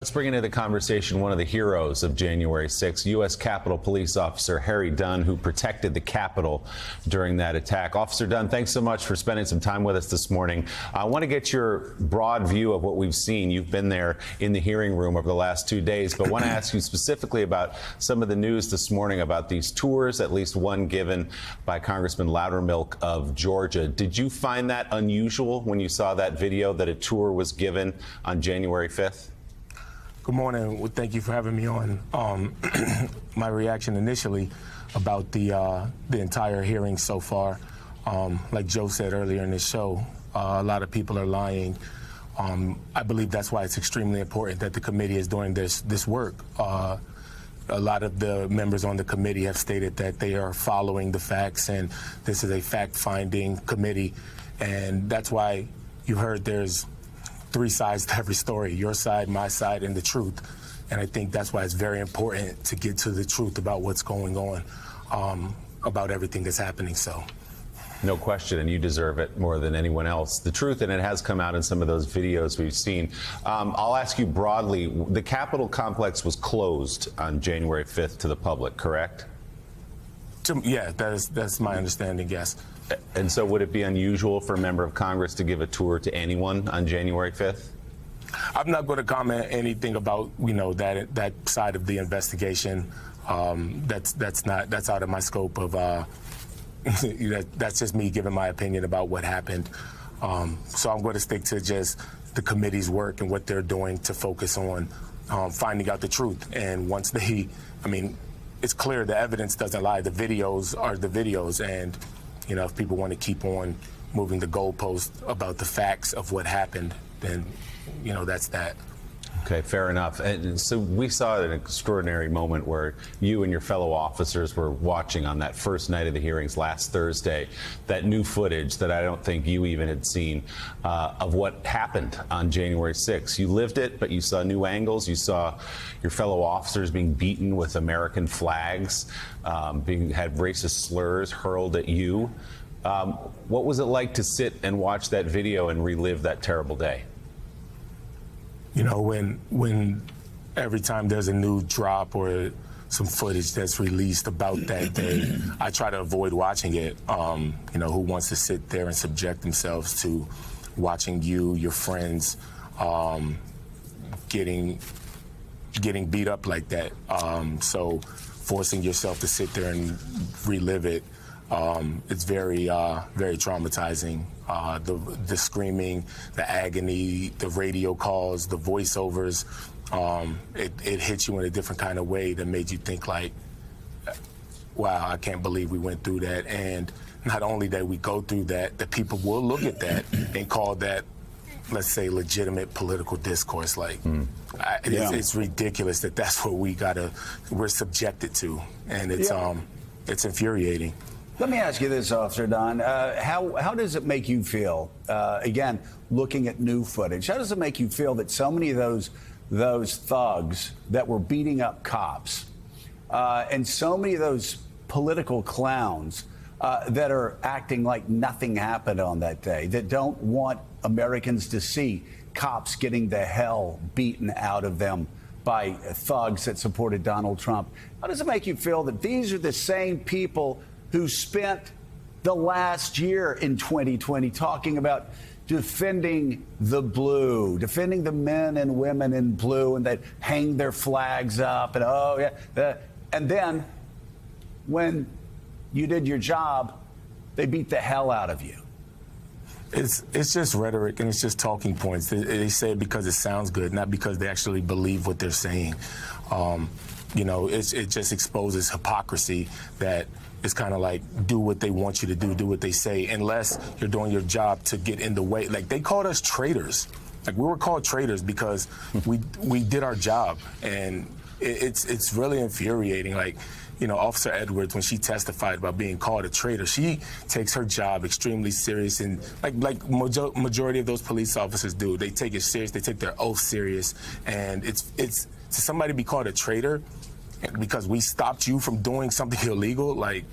Let's bring into the conversation one of the heroes of January 6th, U.S. Capitol Police Officer Harry Dunn, who protected the Capitol during that attack. Officer Dunn, thanks so much for spending some time with us this morning. I want to get your broad view of what we've seen. You've been there in the hearing room over the last 2 days, but I want to ask you specifically about some of the news this morning about these tours, at least one given by Congressman Loudermilk of Georgia. Did you find that unusual when you saw that video that a tour was given on January 5th? Good morning. Well, thank you for having me on. My reaction initially about the entire hearing so far, like Joe said earlier in this show, a lot of people are lying. I believe that's why it's extremely important that the committee is doing this work. A lot of the members on the committee have stated that they are following the facts, and this is a fact-finding committee, and that's why you heard there's 3 sides to every story, your side, my side, and the truth. And I think that's why it's very important to get to the truth about what's going on, about everything that's happening. So, no question, and you deserve it more than anyone else. The truth, and it has come out in some of those videos we've seen. I'll ask you broadly, the Capitol complex was closed on January 5th to the public, correct? Yeah, that's my understanding, yes. And so would it be unusual for a member of Congress to give a tour to anyone on January 5th? I'm not going to comment anything about, that side of the investigation. That's out of my scope of, that's just me giving my opinion about what happened. So I'm going to stick to just the committee's work and what they're doing to focus on finding out the truth. And once it's clear the evidence doesn't lie. The videos are the videos. And, if people want to keep on moving the goalpost about the facts of what happened, then, that's that. Okay, fair enough. And so we saw an extraordinary moment where you and your fellow officers were watching on that first night of the hearings last Thursday, that new footage that I don't think you even had seen of what happened on January 6th. You lived it, but you saw new angles. You saw your fellow officers being beaten with American flags, had racist slurs hurled at you. What was it like to sit and watch that video and relive that terrible day? When every time there's a new drop or some footage that's released about that day, I try to avoid watching it. Who wants to sit there and subject themselves to watching your friends, getting beat up like that? So forcing yourself to sit there and relive it, it's very traumatizing. The screaming, the agony, the radio calls, the voiceovers, it hit you in a different kind of way that made you think like, wow, I can't believe we went through that. And not only that we go through that, the people will look at that and call that, let's say, legitimate political discourse. Like, it's ridiculous that that's what we're subjected to. And it's infuriating. Let me ask you this, Officer Dunn. How does it make you feel, again, looking at new footage, how does it make you feel that so many of those thugs that were beating up cops and so many of those political clowns that are acting like nothing happened on that day, that don't want Americans to see cops getting the hell beaten out of them by thugs that supported Donald Trump? How does it make you feel that these are the same people who spent the last year in 2020 talking about defending the blue, defending the men and women in blue, and they hang their flags up, and and then when you did your job, they beat the hell out of you? It's just rhetoric, and it's just talking points. They say it because it sounds good, not because they actually believe what they're saying. It just exposes hypocrisy that it's kind of like, do what they want you to do what they say, unless you're doing your job to get in the way. Like, they called us traitors. Like, we were called traitors because we did our job, and it's really infuriating. Like, Officer Edwards, when she testified about being called a traitor, she takes her job extremely serious, and like majority of those police officers do. They take it serious. They take their oath serious, and it's to somebody be called a traitor because we stopped you from doing something illegal. Like,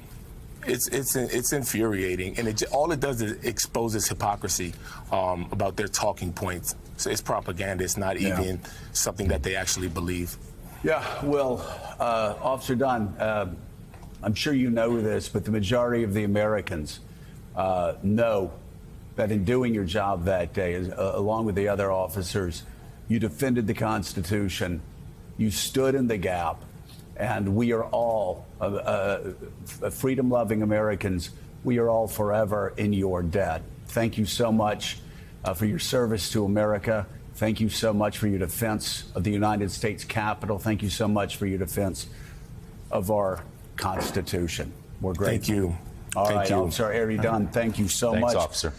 it's infuriating, and all it does is exposes hypocrisy about their talking points. it's propaganda. It's not even something that they actually believe. Yeah, well, Officer Dunn, I'm sure you know this, but the majority of the Americans know that in doing your job that day, along with the other officers, you defended the Constitution, you stood in the gap, and we are all freedom-loving Americans. We are all forever in your debt. Thank you so much for your service to America. Thank you so much for your defense of the United States Capitol. Thank you so much for your defense of our Constitution. We're grateful. Thank you. All Thank right, you. Officer Harry Dunn, thank you so Thanks, much. officer.